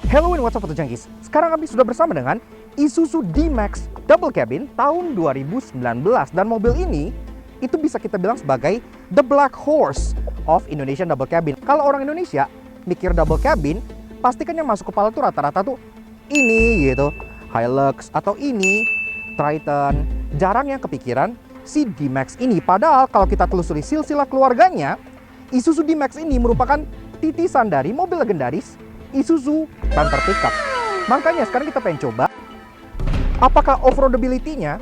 Hello and what's up Junkies. Sekarang kami sudah bersama dengan Isuzu D-Max Double Cabin tahun 2019. Dan mobil ini itu bisa kita bilang sebagai the black horse of Indonesian double cabin. Kalau orang Indonesia mikir double cabin, pastikan yang masuk kepala tuh rata-rata tuh ini gitu, Hilux atau ini Triton. Jarang yang kepikiran si D-Max ini. Padahal kalau kita telusuri silsilah keluarganya, Isuzu D-Max ini merupakan titisan dari mobil legendaris Isuzu Panther Pickup. Makanya sekarang kita pengen coba apakah off-roadability-nya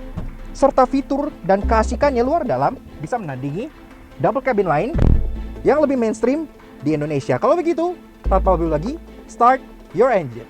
serta fitur dan keasikannya luar dalam bisa menandingi double cabin lain yang lebih mainstream di Indonesia. Kalau begitu, tanpa lebih lagi, start your engine.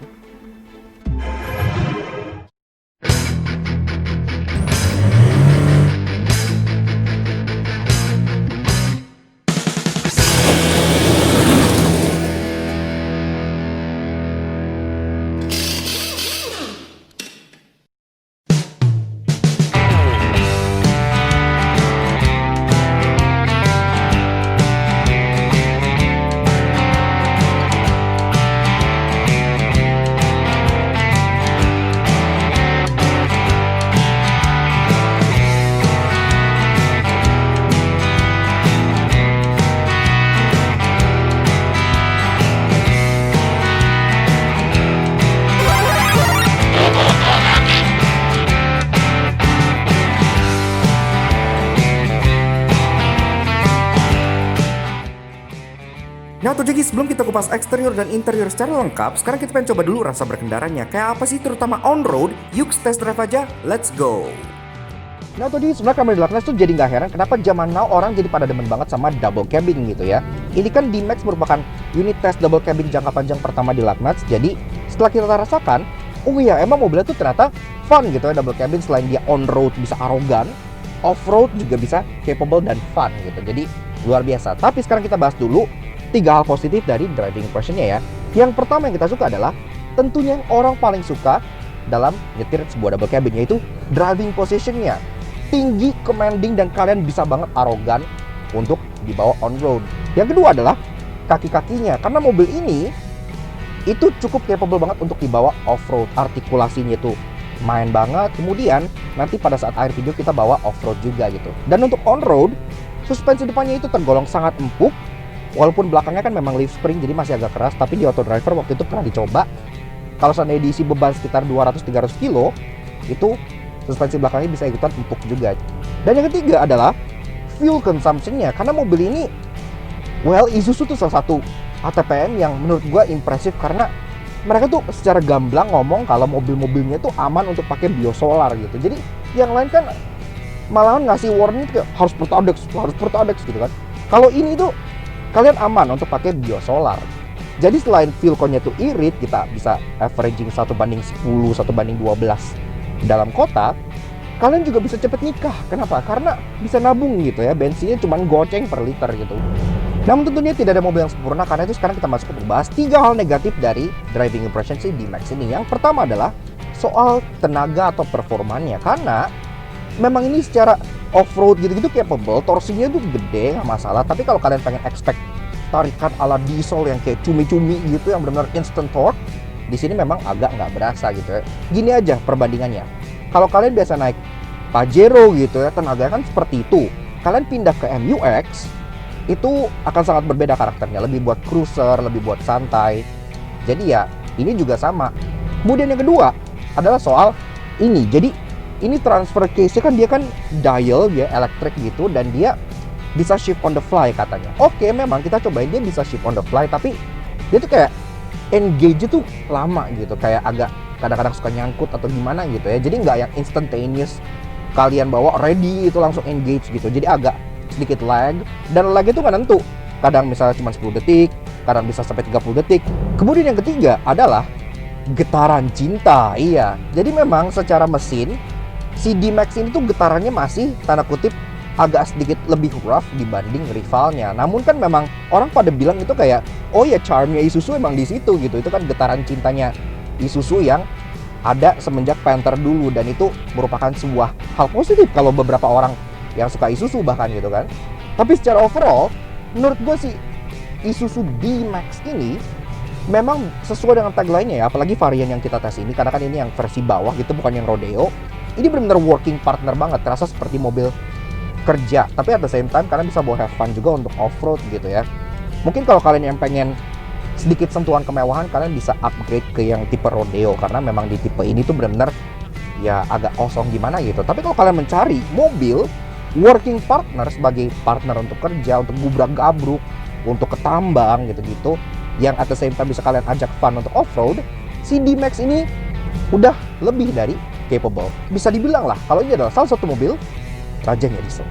Nah tuh jadi sebelum kita kupas eksterior dan interior secara lengkap, sekarang kita pengen coba dulu rasa berkendaranya. Kayak apa sih terutama on-road? Yuk test drive aja, let's go! Nah tuh jadi sebenarnya kamera di Lagnas tuh jadi nggak heran kenapa zaman now orang jadi pada demen banget sama double cabin gitu ya. Ini kan D-Max merupakan unit test double cabin jangka panjang pertama di Lagnas. Jadi setelah kita rasakan, oh iya emang mobilnya tuh ternyata fun gitu ya double cabin. Selain dia on-road bisa arogan, off-road juga bisa capable dan fun gitu. Jadi luar biasa. Tapi sekarang kita bahas dulu 3 hal positif dari driving impression-nya ya. Yang pertama yang kita suka adalah tentunya yang orang paling suka dalam nyetir sebuah double cabin, yaitu driving position-nya. Tinggi, commanding, dan kalian bisa banget arogan untuk dibawa on-road. Yang kedua adalah kaki-kakinya, karena mobil ini itu cukup capable banget untuk dibawa off-road. Artikulasinya itu main banget. Kemudian nanti pada saat akhir video kita bawa off-road juga gitu. Dan untuk on-road, suspensi depannya itu tergolong sangat empuk. Walaupun belakangnya kan memang leaf spring jadi masih agak keras, tapi di auto driver waktu itu pernah dicoba. Kalau seandainya diisi beban sekitar 200-300 kilo, itu suspensi belakangnya bisa ikutan empuk juga. Dan yang ketiga adalah fuel consumption-nya. Karena mobil ini, Isuzu tuh salah satu ATPM yang menurut gua impresif karena mereka tuh secara gamblang ngomong kalau mobil-mobilnya tuh aman untuk pakai biosolar gitu. Jadi yang lain kan malahan ngasih warning kayak harus Pertadex gitu kan. Kalau ini tuh kalian aman untuk pakai biosolar. Jadi selain fuel connya tuh irit, kita bisa averaging 1:10, 1:12 dalam kota, kalian juga bisa cepet nikah. Kenapa? Karena bisa nabung gitu ya, bensinnya cuma goceng per liter gitu. Namun tentunya tidak ada mobil yang sempurna, karena itu sekarang kita masuk ke membahas 3 hal negatif dari driving impression si D-Max ini. Yang pertama adalah soal tenaga atau performanya, karena memang ini secara off-road gitu-gitu capable, torsinya tuh gede, nggak masalah. Tapi kalau kalian pengen expect tarikan ala diesel yang kayak cumi-cumi gitu, yang benar-benar instant torque, di sini memang agak nggak berasa gitu ya. Gini aja perbandingannya. Kalau kalian biasa naik Pajero gitu ya, tenaganya kan seperti itu. Kalian pindah ke MU-X, itu akan sangat berbeda karakternya. Lebih buat cruiser, lebih buat santai. Jadi ya, ini juga sama. Kemudian yang kedua adalah soal ini. Jadi ini transfer case-nya kan dia kan dial ya, elektrik gitu, dan dia bisa shift on the fly katanya. Oke, memang kita cobain dia bisa shift on the fly, tapi dia tuh kayak engage tuh lama gitu, kayak agak kadang-kadang suka nyangkut atau gimana gitu ya. Jadi nggak yang instantaneous kalian bawa ready itu langsung engage gitu. Jadi agak sedikit lag, dan lag itu nggak nentu. Kadang misalnya cuma 10 detik, kadang bisa sampai 30 detik. Kemudian yang ketiga adalah getaran cinta. Iya, jadi memang secara mesin si D-Max ini tuh getarannya masih tanda kutip agak sedikit lebih rough dibanding rivalnya. Namun kan memang orang pada bilang itu kayak, oh ya charmnya Isuzu emang di situ gitu. Itu kan getaran cintanya Isuzu yang ada semenjak Panther dulu, dan itu merupakan sebuah hal positif kalau beberapa orang yang suka Isuzu bahkan gitu kan. Tapi secara overall, menurut gue sih Isuzu D-Max ini memang sesuai dengan tagline-nya ya, apalagi varian yang kita tes ini, karena kan ini yang versi bawah gitu, bukan yang Rodeo. Ini benar-benar working partner banget, terasa seperti mobil kerja, tapi at the same time kalian bisa bawa have fun juga untuk off-road gitu ya. Mungkin kalau kalian yang pengen sedikit sentuhan kemewahan, kalian bisa upgrade ke yang tipe Rodeo, karena memang di tipe ini tuh benar-benar ya agak kosong gimana gitu. Tapi kalau kalian mencari mobil working partner sebagai partner untuk kerja, untuk gubrak-gabruk, untuk ketambang gitu-gitu, yang at the same time bisa kalian ajak fun untuk off-road, si D-Max ini udah lebih dari capable. Bisa dibilang lah kalau ini adalah salah satu mobil rajanya diesel.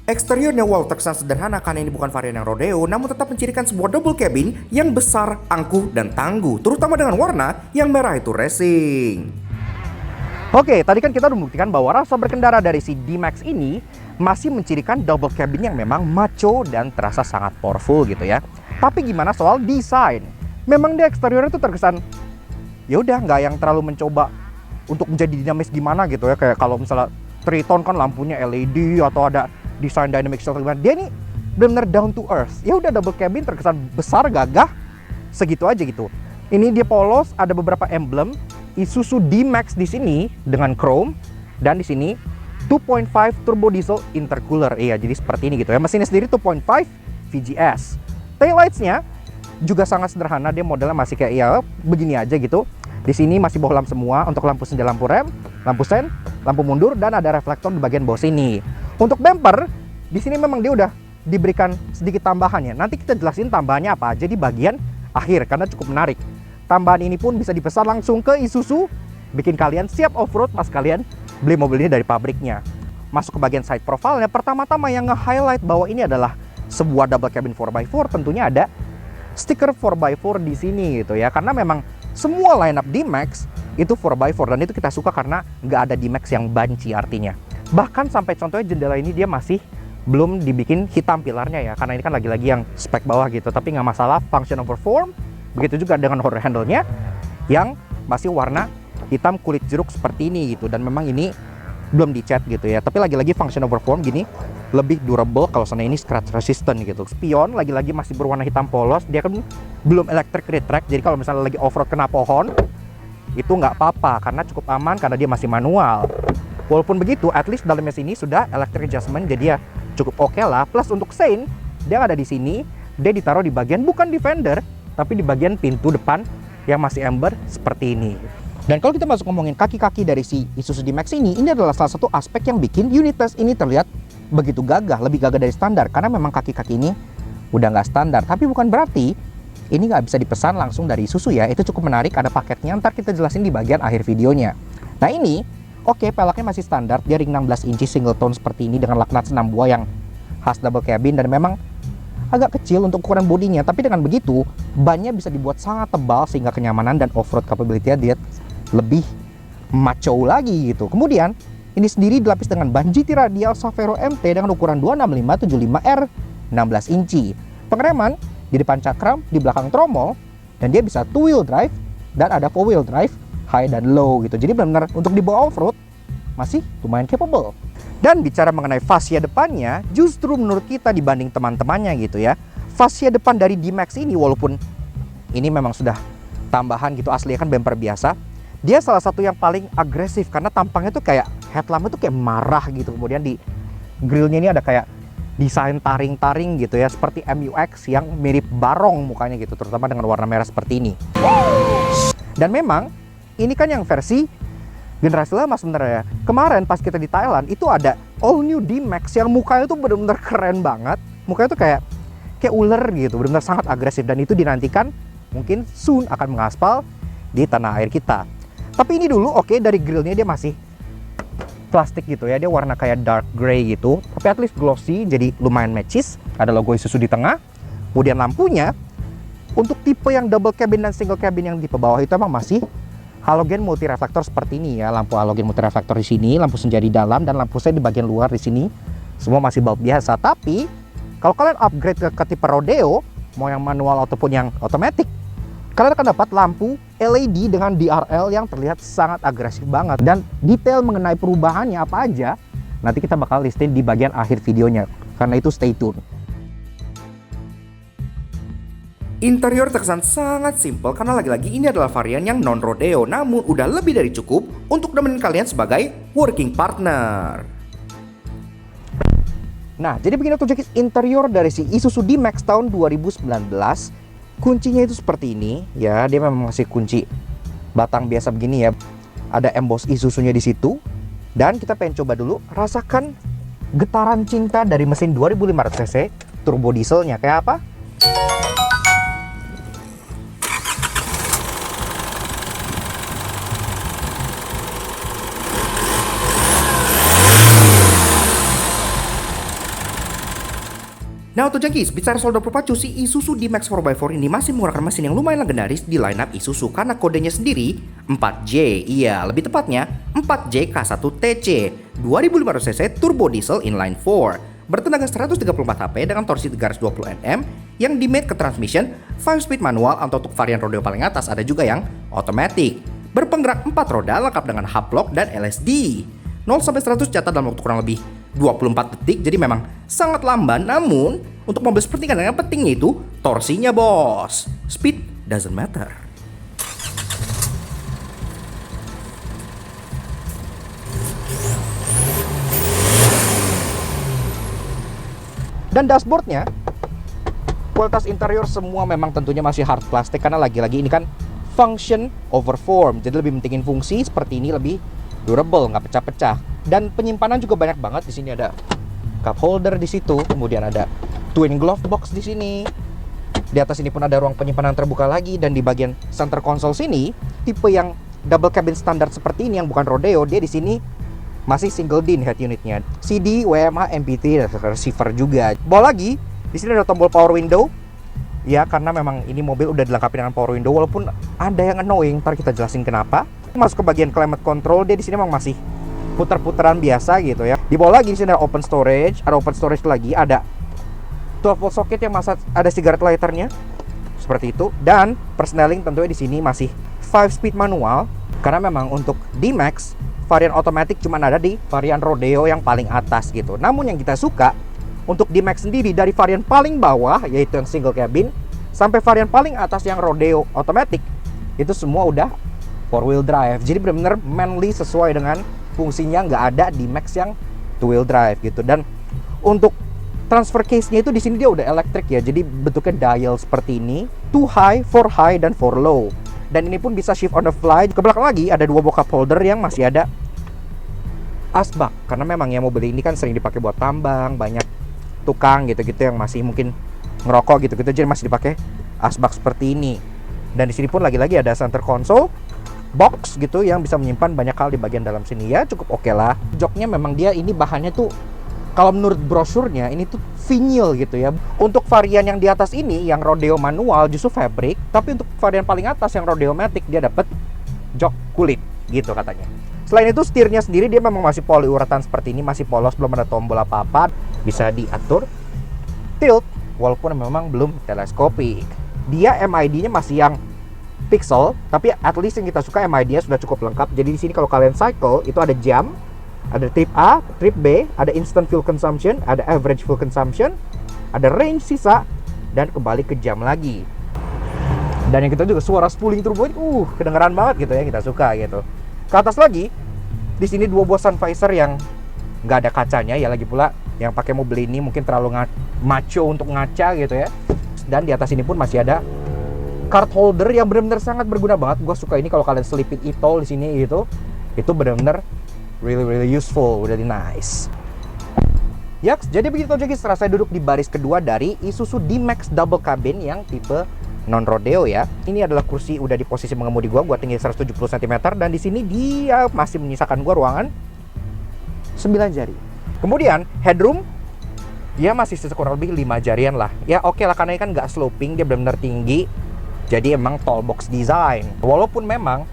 Eksteriornya wow terkesan sederhana karena ini bukan varian yang Rodeo, namun tetap mencirikan sebuah double cabin yang besar, angkuh, dan tangguh, terutama dengan warna yang merah itu racing. Oke, tadi kan kita udah membuktikan bahwa rasa berkendara dari si D-Max ini masih mencirikan double cabin yang memang macho dan terasa sangat powerful gitu ya. Tapi gimana soal desain? Memang di eksterior itu terkesan ya udah nggak yang terlalu mencoba untuk menjadi dinamis gimana gitu ya. Kayak kalau misalnya Triton kan lampunya LED atau ada desain dynamic shelter gimana. Dia ini benar-benar down to earth. Ya udah double cabin terkesan besar, gagah, segitu aja gitu. Ini dia polos, ada beberapa emblem Isuzu D-Max di sini dengan chrome, dan di sini 2.5 turbo diesel intercooler. Iya, jadi seperti ini gitu ya. Mesinnya sendiri 2.5 VGS. Taillights-nya juga sangat sederhana, dia modelnya masih kayak ya begini aja gitu. Di sini masih bohlam semua untuk lampu senja, lampu rem, lampu sen, lampu mundur, dan ada reflektor di bagian bawah sini. Untuk bumper, di sini memang dia udah diberikan sedikit tambahannya. Nanti kita jelasin tambahannya apa aja di bagian akhir karena cukup menarik. Tambahan ini pun bisa dipesan langsung ke Isuzu, bikin kalian siap off-road pas kalian beli mobil ini dari pabriknya. Masuk ke bagian side profile-nya, pertama-tama yang nge-highlight bahwa ini adalah sebuah double cabin 4x4, tentunya ada stiker 4x4 di sini gitu ya. Karena memang semua lineup D-Max itu 4x4 dan itu kita suka karena nggak ada D-Max yang banci artinya. Bahkan sampai contohnya jendela ini dia masih belum dibikin hitam pilarnya ya, karena ini kan lagi-lagi yang spek bawah gitu, tapi nggak masalah, function over form. Begitu juga dengan door handle-nya yang masih warna hitam kulit jeruk seperti ini gitu, dan memang ini belum dicat gitu ya, tapi lagi-lagi function over form gini lebih durable kalau sana ini scratch resistant gitu. Spion lagi-lagi masih berwarna hitam polos, dia kan belum electric retract, jadi kalau misalnya lagi off-road kena pohon itu nggak apa-apa karena cukup aman karena dia masih manual. Walaupun begitu, at least dalamnya sini sudah electric adjustment, jadi ya cukup oke lah. Plus untuk sein, dia ada di sini, dia ditaruh di bagian bukan di fender, tapi di bagian pintu depan yang masih ember seperti ini. Dan kalau kita masuk ngomongin kaki-kaki dari si Isuzu D-Max ini adalah salah satu aspek yang bikin unit test ini terlihat begitu gagah, lebih gagah dari standar. Karena memang kaki-kaki ini udah nggak standar, tapi bukan berarti ini nggak bisa dipesan langsung dari Isuzu ya. Itu cukup menarik, ada paketnya, ntar kita jelasin di bagian akhir videonya. Nah ini, oke, peleknya masih standar, dia ring 16 inci single tone seperti ini dengan lak nuts 6 buah yang khas double cabin, dan memang agak kecil untuk ukuran bodinya, tapi dengan begitu bannya bisa dibuat sangat tebal sehingga kenyamanan dan off-road capability-nya dia lebih macho lagi gitu. Kemudian ini sendiri dilapis dengan ban GT radial Savero MT dengan ukuran 265/75R 16 inci. Pengereman di depan cakram, di belakang tromol, dan dia bisa 2-wheel drive dan ada 4-wheel drive high dan low gitu. Jadi benar-benar untuk dibawa off-road masih lumayan capable. Dan bicara mengenai fascia depannya, justru menurut kita dibanding teman-temannya gitu ya, fascia depan dari D-Max ini walaupun ini memang sudah tambahan gitu, aslinya kan bumper biasa, dia salah satu yang paling agresif karena tampangnya tuh kayak headlampnya tuh kayak marah gitu. Kemudian di grillnya ini ada kayak desain taring-taring gitu ya, seperti MUX yang mirip barong mukanya gitu, terutama dengan warna merah seperti ini. Dan memang ini kan yang versi generasi lama sebenarnya. Kemarin pas kita di Thailand itu ada all new D-Max yang mukanya tuh benar-benar keren banget. Mukanya tuh kayak ular gitu, benar-benar sangat agresif, dan itu dinantikan mungkin soon akan mengaspal di tanah air kita. Tapi ini dulu oke, dari grillnya dia masih plastik gitu ya, dia warna kayak dark gray gitu, tapi at least glossy, jadi lumayan matches. Ada logo Isuzu di tengah. Kemudian lampunya untuk tipe yang double cabin dan single cabin yang tipe bawah itu emang masih halogen multi reflektor seperti ini ya. Lampu halogen multi reflektor di sini, lampu senja di dalam, dan lampu sen di bagian luar di sini. Semua masih bulb biasa. Tapi kalau kalian upgrade ke tipe Rodeo, mau yang manual ataupun yang otomatis, kalian akan dapat lampu LED dengan DRL yang terlihat sangat agresif banget. Dan detail mengenai perubahannya apa aja, nanti kita bakal listin di bagian akhir videonya. Karena itu stay tune. Interior terkesan sangat simpel karena lagi-lagi ini adalah varian yang non-rodeo, namun udah lebih dari cukup untuk nemenin kalian sebagai working partner. Nah, jadi begini tuh Jakis interior dari si Isuzu D-Max tahun 2019. Kuncinya itu seperti ini ya, dia memang masih kunci batang biasa begini ya. Ada emboss Isuzunya di situ. Dan kita pengen coba dulu rasakan getaran cinta dari mesin 2500 cc turbo dieselnya kayak apa. Nah untuk Jakis, bicara soal berpacu, si Isuzu D-Max 4x4 ini masih menggunakan mesin yang lumayan legendaris di lineup Isuzu karena kodenya sendiri 4J, iya lebih tepatnya 4JK1TC 2500cc turbo diesel inline 4 bertenaga 134 HP dengan torsi 320 Nm yang dimate ke transmission 5-speed manual atau untuk varian rodeo paling atas ada juga yang automatic berpenggerak 4 roda lengkap dengan hub lock dan LSD 0-100 catat dalam waktu kurang lebih 24 detik, jadi memang sangat lamban. Namun, untuk mobil seperti kan yang pentingnya itu torsinya bos. Speed doesn't matter. Dan dashboardnya, kualitas interior semua memang tentunya masih hard plastik karena lagi-lagi ini kan function over form. Jadi lebih pentingin fungsi seperti ini lebih durable, nggak pecah-pecah. Dan penyimpanan juga banyak banget. Di sini ada cup holder di situ, kemudian ada twin glove box di sini. Di atas ini pun ada ruang penyimpanan terbuka lagi dan di bagian center console sini tipe yang double cabin standar seperti ini yang bukan rodeo, dia di sini masih single DIN head unitnya. CD, WMA, MP3 dan receiver juga. Bawa lagi, di sini ada tombol power window. Ya karena memang ini mobil udah dilengkapi dengan power window walaupun ada yang annoying, ntar kita jelasin kenapa. Masuk ke bagian climate control, dia di sini memang masih putar-putaran biasa gitu ya. Di bawah lagi di sini ada open storage lagi, ada 12 volt socket yang ada cigarette lighternya seperti itu dan persneling tentunya di sini masih 5 speed manual karena memang untuk D-Max varian otomatis cuma ada di varian rodeo yang paling atas gitu. Namun yang kita suka untuk D-Max sendiri dari varian paling bawah yaitu yang single cabin sampai varian paling atas yang rodeo otomatis itu semua udah 4-wheel drive. Jadi benar-benar manly sesuai dengan fungsinya, nggak ada di Max yang 2-wheel drive gitu. Dan untuk transfer case-nya itu di sini dia udah elektrik ya. Jadi bentuknya dial seperti ini, 2 high, 4 high dan 4 low. Dan ini pun bisa shift on the fly. Ke belakang lagi ada 2 buah cup holder yang masih ada asbak karena memang ya mobil ini kan sering dipakai buat tambang, banyak tukang gitu-gitu yang masih mungkin ngerokok gitu-gitu, jadi masih dipakai asbak seperti ini. Dan di sini pun lagi-lagi ada center console box gitu yang bisa menyimpan banyak hal di bagian dalam sini ya, cukup oke lah. Joknya memang dia ini bahannya tuh kalau menurut brosurnya ini tuh vinyl gitu ya. Untuk varian yang di atas ini yang rodeo manual justru fabric, tapi untuk varian paling atas yang rodeo matic dia dapat jok kulit gitu katanya. Selain itu setirnya sendiri dia memang masih poliuretan seperti ini, masih polos, belum ada tombol apa-apa, bisa diatur tilt walaupun memang belum teleskopik. Dia MID-nya masih yang pixel, tapi at least yang kita suka MID-nya sudah cukup lengkap. Jadi di sini kalau kalian cycle itu ada jam, ada trip A, trip B, ada instant fuel consumption, ada average fuel consumption, ada range sisa, dan kembali ke jam lagi. Dan yang kita juga suara spooling turbo ini, kedengeran banget gitu ya, kita suka gitu. Ke atas lagi, di sini 2 buah sun visor yang nggak ada kacanya ya, lagi pula yang pakai mobil ini mungkin terlalu macho untuk ngaca gitu ya. Dan di atas ini pun masih ada card holder yang benar-benar sangat berguna banget. Gue suka ini kalau kalian selipin e-tol di sini gitu. Itu benar-benar really useful, really nice. Yaks, jadi begitu aja guys, setelah saya duduk di baris kedua dari Isuzu D-Max double cabin yang tipe non-rodeo ya. Ini adalah kursi udah di posisi mengemudi gua tinggi 170 cm dan di sini dia masih menyisakan gua ruangan 9 jari. Kemudian headroom dia masih kurang lebih 5 jarian lah. Ya oke lah karena ini kan nggak sloping, dia benar-benar tinggi. Jadi emang tall box design. Walaupun memang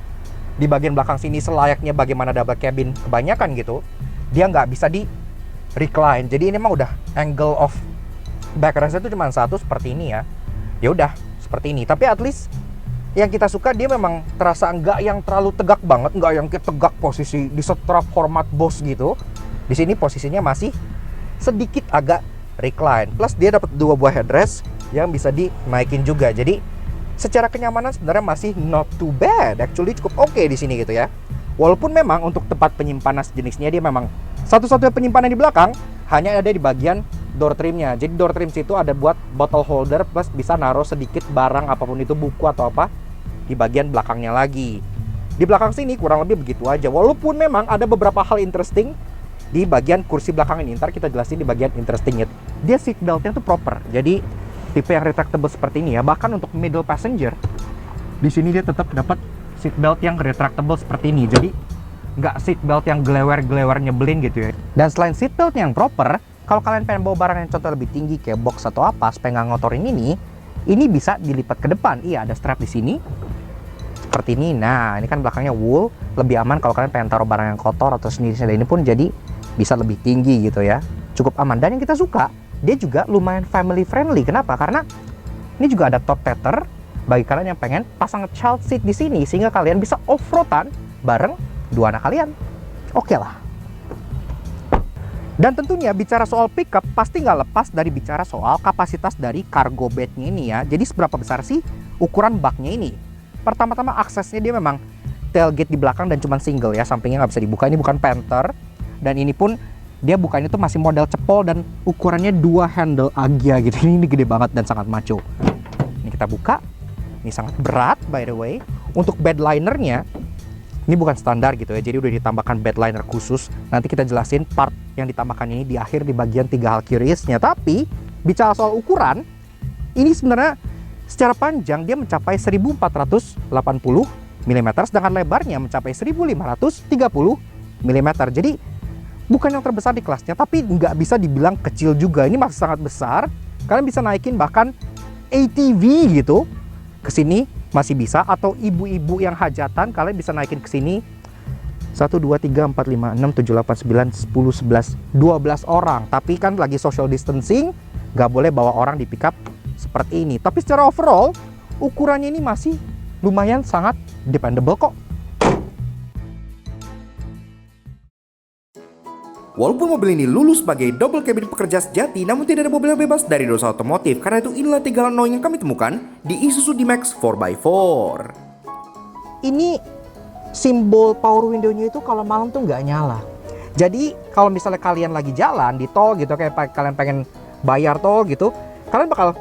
di bagian belakang sini selayaknya bagaimana double cabin kebanyakan gitu, dia nggak bisa di recline. Jadi ini emang udah angle of backrest itu cuma satu seperti ini ya. Ya udah seperti ini. Tapi at least yang kita suka dia memang terasa nggak yang terlalu tegak banget, nggak yang tegak posisi di setrap hormat bos gitu. Di sini posisinya masih sedikit agak recline. Plus dia dapat 2 buah headrest yang bisa dinaikin juga. Jadi secara kenyamanan sebenarnya masih not too bad, actually cukup oke di sini gitu ya. Walaupun memang untuk tempat penyimpanan sejenisnya dia memang satu-satunya penyimpanan di belakang hanya ada di bagian door trimnya. Jadi door trim situ ada buat bottle holder plus bisa naruh sedikit barang apapun itu, buku atau apa, di bagian belakangnya lagi. Di belakang sini kurang lebih begitu aja. Walaupun memang ada beberapa hal interesting di bagian kursi belakang ini. Ntar kita jelasin di bagian interestingnya. Dia seat beltnya tuh proper. Jadi tipe yang retractable seperti ini ya. Bahkan untuk middle passenger, di sini dia tetap dapat seat belt yang retractable seperti ini. Jadi nggak seat belt yang gelewer-gelewer nyebelin gitu ya. Dan selain seat belt yang proper, kalau kalian pengen bawa barang yang contoh lebih tinggi kayak box atau apa supaya nggak ngotorin ini bisa dilipat ke depan. Iya, ada strap di sini seperti ini. Nah, ini kan belakangnya wool, lebih aman kalau kalian pengen taruh barang yang kotor atau sendiri-sendiri. Ini pun jadi bisa lebih tinggi gitu ya. Cukup aman. Dan yang kita suka, dia juga lumayan family friendly. Kenapa? Karena ini juga ada top tether bagi kalian yang pengen pasang child seat di sini sehingga kalian bisa off-roadan bareng dua anak kalian. Oke lah. Dan tentunya bicara soal pickup pasti nggak lepas dari bicara soal kapasitas dari cargo bednya ini ya. Jadi seberapa besar sih ukuran baknya ini? Pertama-tama aksesnya dia memang tailgate di belakang dan cuma single ya, sampingnya nggak bisa dibuka. Ini bukan Panther, dan ini pun dia bukanya itu masih model cepol dan ukurannya 2 handle Agya gitu. Ini gede banget dan sangat maco. Ini kita buka, ini sangat berat by the way. Untuk bed linernya ini bukan standar gitu ya, jadi udah ditambahkan bed liner khusus. Nanti kita jelasin part yang ditambahkan ini di akhir di bagian 3 hal curiousnya. Tapi bicara soal ukuran, ini sebenarnya secara panjang dia mencapai 1480 mm, sedangkan lebarnya mencapai 1530 mm. Jadi bukan yang terbesar di kelasnya, tapi nggak bisa dibilang kecil juga. Ini masih sangat besar. Kalian bisa naikin bahkan ATV gitu ke sini masih bisa, atau ibu-ibu yang hajatan kalian bisa naikin ke sini 1, 2, 3, 4, 5, 6, 7, 8, 9, 10, 11, 12 orang. Tapi kan lagi social distancing, nggak boleh bawa orang di pickup seperti ini. Tapi secara overall ukurannya ini masih lumayan sangat dependable kok. Walaupun mobil ini lulus sebagai double cabin pekerja sejati, namun tidak ada mobil yang bebas dari dosa otomotif. Karena itu inilah 3 hal annoying yang kami temukan di Isuzu D-Max 4x4. Ini simbol power window-nya itu kalau malam tuh nggak nyala. Jadi kalau misalnya kalian lagi jalan di tol gitu, kayak kalian pengen bayar tol gitu, kalian bakal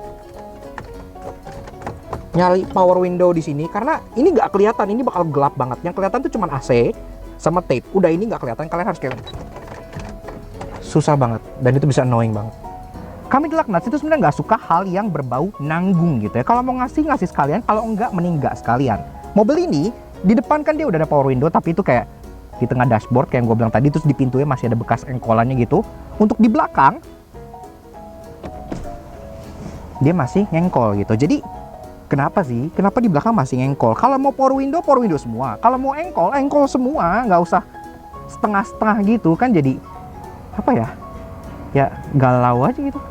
nyari power window di sini karena ini nggak kelihatan, ini bakal gelap banget. Yang kelihatan tuh cuma AC sama tape. Udah ini nggak kelihatan, kalian harus kayak susah banget, dan itu bisa annoying banget. Kami di Laknats itu sebenarnya nggak suka hal yang berbau nanggung gitu ya. Kalau mau ngasih sekalian, kalau enggak mending nggak sekalian. Mobil ini di depan kan dia udah ada power window, tapi itu kayak di tengah dashboard kayak yang gue bilang tadi, terus di pintunya masih ada bekas engkolannya gitu. Untuk di belakang dia masih ngengkol gitu. Jadi kenapa sih? Kenapa di belakang masih ngengkol? Kalau mau power window semua. Kalau mau engkol semua, nggak usah setengah-setengah gitu kan, jadi apa ya? Ya galau aja gitu.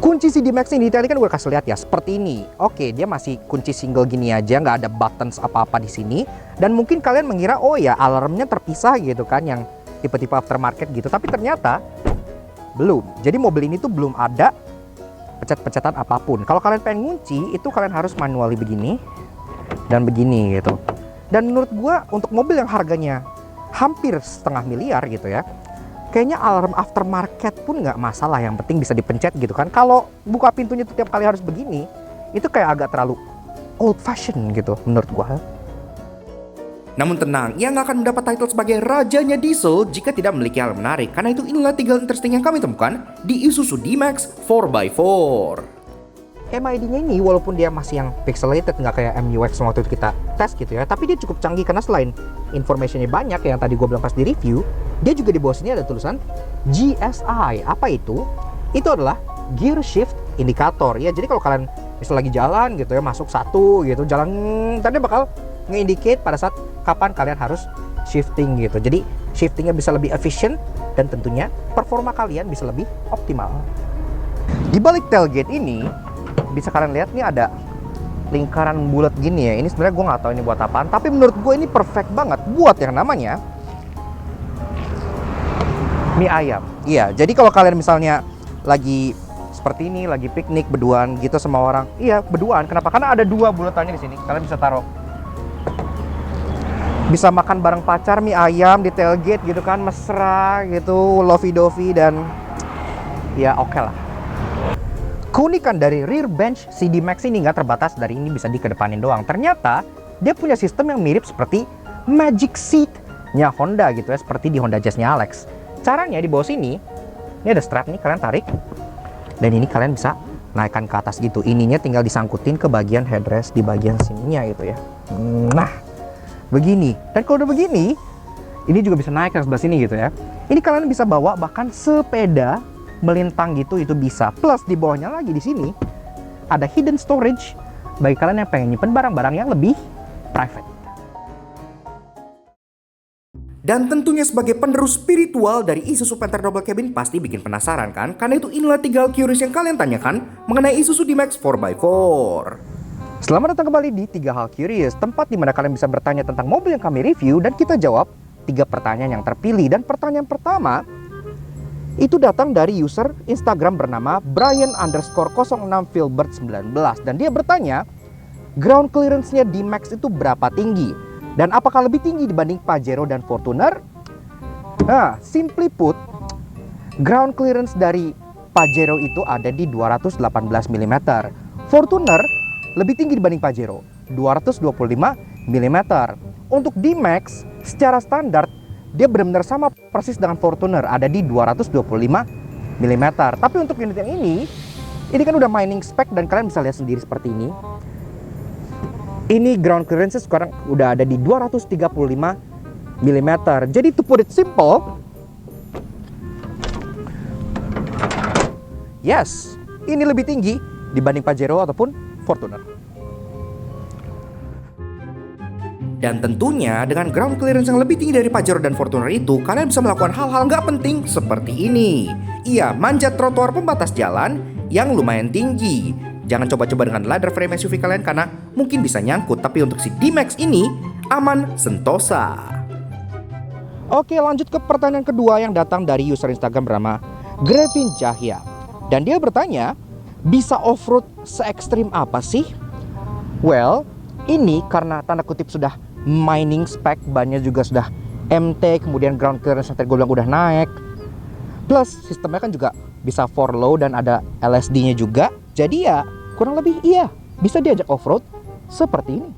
Kunci si D-Max ini tadi kan gue kasih lihat ya, seperti ini. Oke, dia masih kunci single gini aja, nggak ada buttons apa-apa di sini. Dan mungkin kalian mengira, oh ya alarmnya terpisah gitu kan, yang tipe-tipe aftermarket gitu. Tapi ternyata belum. Jadi mobil ini tuh belum ada pecat-pecatan apapun. Kalau kalian pengen ngunci, itu kalian harus manually begini dan begini gitu. Dan menurut gue untuk mobil yang harganya hampir setengah miliar gitu ya, kayaknya alarm aftermarket pun nggak masalah, yang penting bisa dipencet gitu kan. Kalau buka pintunya tuh tiap kali harus begini, itu kayak agak terlalu old fashion gitu menurut gua. Namun tenang, ia nggak akan mendapat title sebagai rajanya diesel jika tidak memiliki hal menarik. Karena itu inilah 3 hal interesting yang kami temukan di Isuzu D-Max 4x4. MID-nya ini walaupun dia masih yang pixelated, nggak kayak MUX waktu itu kita tes gitu ya, tapi dia cukup canggih karena selain informationnya banyak yang tadi gue bilang pas di review, dia juga di bawah sini ada tulisan GSI. Apa itu? Itu adalah Gear Shift Indicator ya. Jadi kalau kalian misal lagi jalan gitu ya, masuk satu gitu, jalan tadi bakal nge-indicate pada saat kapan kalian harus shifting gitu. Jadi shiftingnya bisa lebih efisien dan tentunya performa kalian bisa lebih optimal. Di balik tailgate ini bisa kalian lihat nih ada lingkaran bulat gini ya. Ini sebenarnya gue nggak tahu ini buat apaan, tapi menurut gue ini perfect banget buat yang namanya mie ayam. Iya, jadi kalau kalian misalnya lagi seperti ini, lagi piknik berduaan gitu sama orang. Iya, berduaan. Kenapa? Karena ada dua bulatannya di sini. Kalian bisa taruh. Bisa makan bareng pacar, mie ayam di tailgate gitu kan, mesra gitu, lovey-dovey, dan ya oke lah. Keunikan dari rear bench si D-Max ini nggak terbatas dari ini bisa dikedepanin doang. Ternyata dia punya sistem yang mirip seperti Magic Seat-nya Honda gitu ya, seperti di Honda Jazz-nya Alex. Caranya di bawah sini, ini ada strap nih, kalian tarik. Dan ini kalian bisa naikkan ke atas gitu. Ininya tinggal disangkutin ke bagian headrest di bagian sininya gitu ya. Nah, begini. Dan kalau udah begini, ini juga bisa naik ke sebelah sini gitu ya. Ini kalian bisa bawa bahkan sepeda melintang gitu, itu bisa. Plus di bawahnya lagi di sini ada hidden storage bagi kalian yang pengen nyimpen barang-barang yang lebih private. Dan tentunya sebagai penerus spiritual dari Isuzu Panther Double Cabin pasti bikin penasaran kan? Karena itu inilah 3 hal curious yang kalian tanyakan mengenai Isuzu D-Max 4x4. Selamat datang kembali di 3 hal curious, tempat di mana kalian bisa bertanya tentang mobil yang kami review dan kita jawab 3 pertanyaan yang terpilih. Dan pertanyaan pertama itu datang dari user Instagram bernama Brian_06Filbert19 dan dia bertanya, ground clearance-nya D-Max itu berapa tinggi? Dan apakah lebih tinggi dibanding Pajero dan Fortuner? Nah, simply put, ground clearance dari Pajero itu ada di 218 mm. Fortuner lebih tinggi dibanding Pajero, 225 mm. Untuk D-Max, secara standar, dia benar-benar sama persis dengan Fortuner, ada di 225 mm. Tapi untuk unit yang ini kan udah mining spec dan kalian bisa lihat sendiri seperti ini. Ini ground clearance sekarang udah ada di 235 mm. Jadi to put it simple, yes, ini lebih tinggi dibanding Pajero ataupun Fortuner. Dan tentunya dengan ground clearance yang lebih tinggi dari Pajero dan Fortuner itu, kalian bisa melakukan hal-hal nggak penting seperti ini. Iya, manjat trotoar pembatas jalan yang lumayan tinggi. Jangan coba-coba dengan ladder frame SUV kalian karena mungkin bisa nyangkut. Tapi untuk si D-Max ini aman sentosa. Oke, lanjut ke pertanyaan kedua yang datang dari user Instagram bernama Grevin Cahya. Dan dia bertanya, bisa off-road se-ekstrim apa sih? Well, ini karena tanda kutip sudah mining spec, bannya juga sudah MT, kemudian ground clearance yang tadi gue bilang udah naik. Plus sistemnya kan juga bisa 4 low dan ada LSD-nya juga. Jadi ya kurang lebih iya, bisa diajak off-road seperti ini.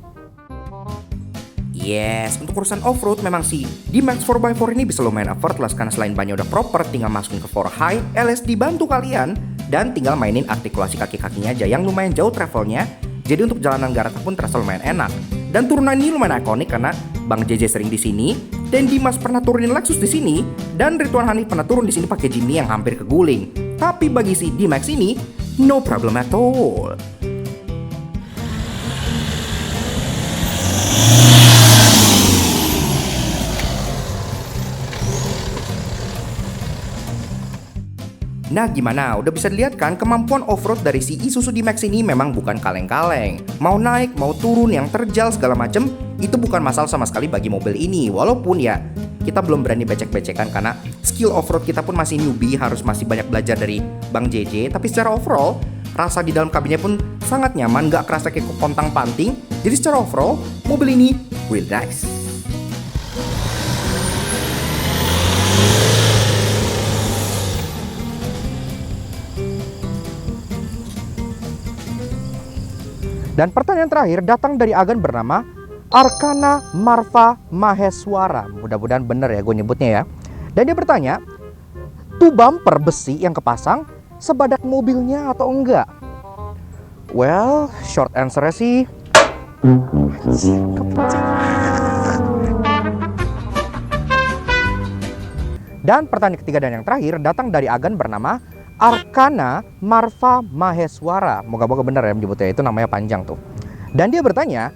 Yes, untuk urusan off-road memang sih D-Max 4x4 ini bisa lumayan effortless karena selain bannya udah proper, tinggal masukin ke 4 high, LSD bantu kalian, dan tinggal mainin artikulasi kaki-kakinya aja yang lumayan jauh travelnya. Jadi untuk jalanan Garata pun terasa lumayan enak. Dan turunan ini lumayan ikonik karena Bang JJ sering di sini, dan Dimas pernah turunin Lexus di sini, dan Ridwan Hanif pernah turun di sini pakai Jimny yang hampir keguling. Tapi bagi si D-Max ini, no problem at all. Nah gimana, udah bisa dilihat kan kemampuan off-road dari si Isuzu D-Max ini memang bukan kaleng-kaleng. Mau naik, mau turun, yang terjal segala macem, itu bukan masalah sama sekali bagi mobil ini. Walaupun ya, kita belum berani becek-becekan karena skill off-road kita pun masih newbie, harus masih banyak belajar dari Bang JJ. Tapi secara overall, rasa di dalam kabinnya pun sangat nyaman, gak kerasa kayak pontang-panting. Jadi secara overall, mobil ini real nice. Dan pertanyaan terakhir datang dari agen bernama Arkana Marva Maheswara. Mudah-mudahan bener ya gue nyebutnya ya. Dan dia bertanya, tuh bumper besi yang kepasang sebadak mobilnya atau enggak? Well, short answer-nya sih Dan pertanyaan ketiga dan yang terakhir datang dari agen bernama Arkana Marva Maheswara. Moga-moga benar ya menyebutnya, itu namanya panjang tuh. Dan dia bertanya,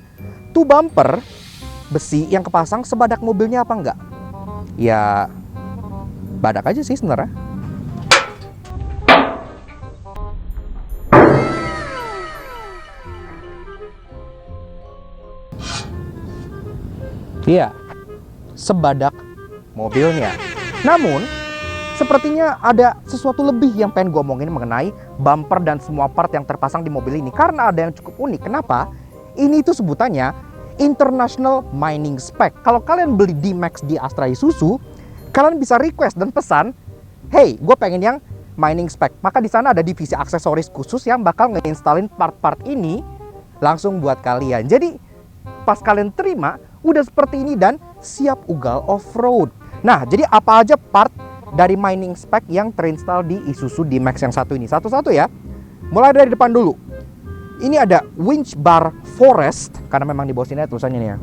tuh bumper besi yang kepasang sebadak mobilnya apa enggak? Ya, badak aja sih sebenarnya. Iya, sebadak mobilnya. Namun, sepertinya ada sesuatu lebih yang pengen gue omongin mengenai bumper dan semua part yang terpasang di mobil ini. Karena ada yang cukup unik. Kenapa? Ini tuh sebutannya International Mining Spec. Kalau kalian beli D-Max di Astra Isuzu, kalian bisa request dan pesan, hey, gue pengen yang mining spec. Maka di sana ada divisi aksesoris khusus yang bakal ngeinstalin part-part ini langsung buat kalian. Jadi pas kalian terima, udah seperti ini dan siap ugal off-road. Nah, jadi apa aja part dari mining spec yang terinstall di Isuzu D-Max yang satu ini? Satu-satu ya. Mulai dari depan dulu. Ini ada winch bar forest, karena memang di bawah sini ada tulisannya nih ya.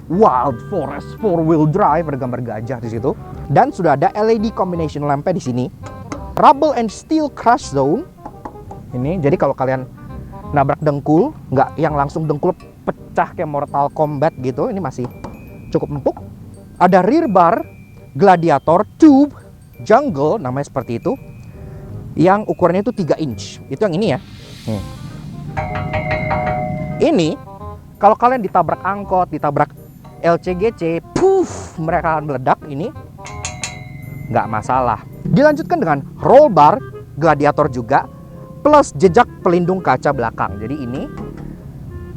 Wild Forest 4-wheel drive, ada gambar gajah di situ. Dan sudah ada LED combination lamp di sini. Rubble and steel crush zone. Ini jadi kalau kalian nabrak dengkul, nggak yang langsung dengkul pecah kayak Mortal Kombat gitu, ini masih cukup empuk. Ada rear bar Gladiator Tube Jungle, namanya seperti itu, yang ukurannya itu 3 inch. Itu yang ini ya. Ini kalau kalian ditabrak angkot, ditabrak LCGC, puff, mereka akan meledak. Ini nggak masalah. Dilanjutkan dengan roll bar Gladiator juga, plus jejak pelindung kaca belakang. Jadi ini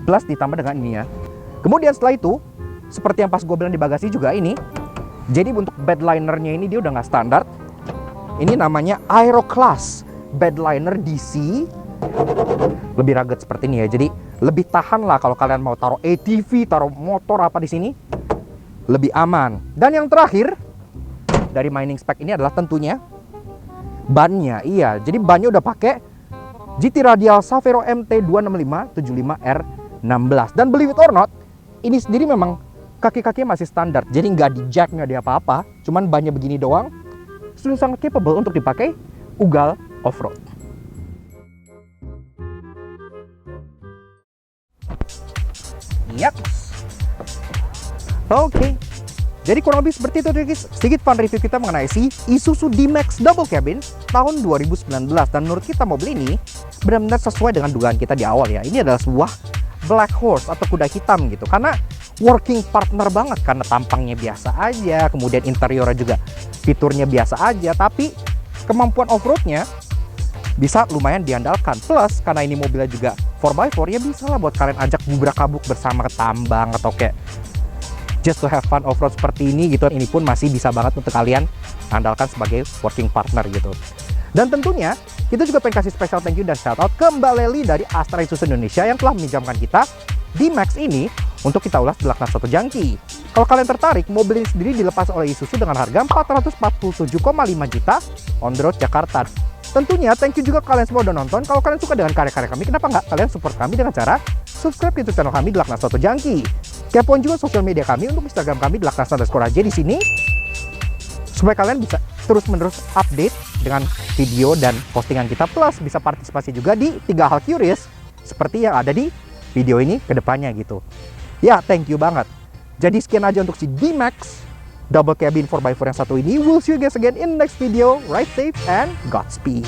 plus ditambah dengan ini ya. Kemudian setelah itu, seperti yang pas gue bilang di bagasi juga ini. Jadi untuk bedlinernya ini dia udah nggak standar. Ini namanya Aero Class bedliner DC. Lebih rugged seperti ini ya. Jadi lebih tahan lah kalau kalian mau taruh ATV, taruh motor apa di sini, lebih aman. Dan yang terakhir dari mining spec ini adalah tentunya bannya. Iya, jadi bannya udah pakai GT Radial Savero MT 265-75R16. Dan believe it or not, ini sendiri memang kaki-kakinya masih standar. Jadi nggak di jack, nggak di apa-apa. Cuman bannya begini doang, sudah sangat capable untuk dipakai ugal off-road. Yap. Oke. Jadi kurang lebih seperti itu guys, sedikit fun review kita mengenai si Isuzu D-Max Double Cabin tahun 2019. Dan menurut kita mobil ini benar-benar sesuai dengan dugaan kita di awal ya. Ini adalah sebuah black horse atau kuda hitam gitu. Karena working partner banget, karena tampangnya biasa aja, kemudian interiornya juga fiturnya biasa aja, tapi kemampuan off-roadnya bisa lumayan diandalkan. Plus karena ini mobilnya juga 4x4, ya bisa lah buat kalian ajak bubrak-kabuk bersama ke tambang atau kayak just to have fun off-road seperti ini gitu. Ini pun masih bisa banget untuk kalian andalkan sebagai working partner gitu. Dan tentunya kita juga pengen kasih special thank you dan shout out ke Mbak Leli dari Astra Isuzu Indonesia yang telah meminjamkan kita D-Max ini untuk kita ulas di Laknas Soto Jangki. Kalau kalian tertarik, mobil ini sendiri dilepas oleh Isuzu dengan harga 447,5 juta on the road Jakarta. Tentunya thank you juga kalian semua udah nonton. Kalau kalian suka dengan karya-karya kami, kenapa nggak kalian support kami dengan cara subscribe YouTube channel kami di Laknas Soto Jangki. Kepoin juga sosial media kami untuk Instagram kami di Laknas_aja di sini, supaya kalian bisa terus-menerus update dengan video dan postingan kita, plus bisa partisipasi juga di 3 hal curious seperti yang ada di video ini ke depannya gitu. Ya, thank you banget. Jadi sekian aja untuk si D-Max Double Cabin 4x4 yang satu ini. We'll see you guys again in next video. Ride safe and Godspeed.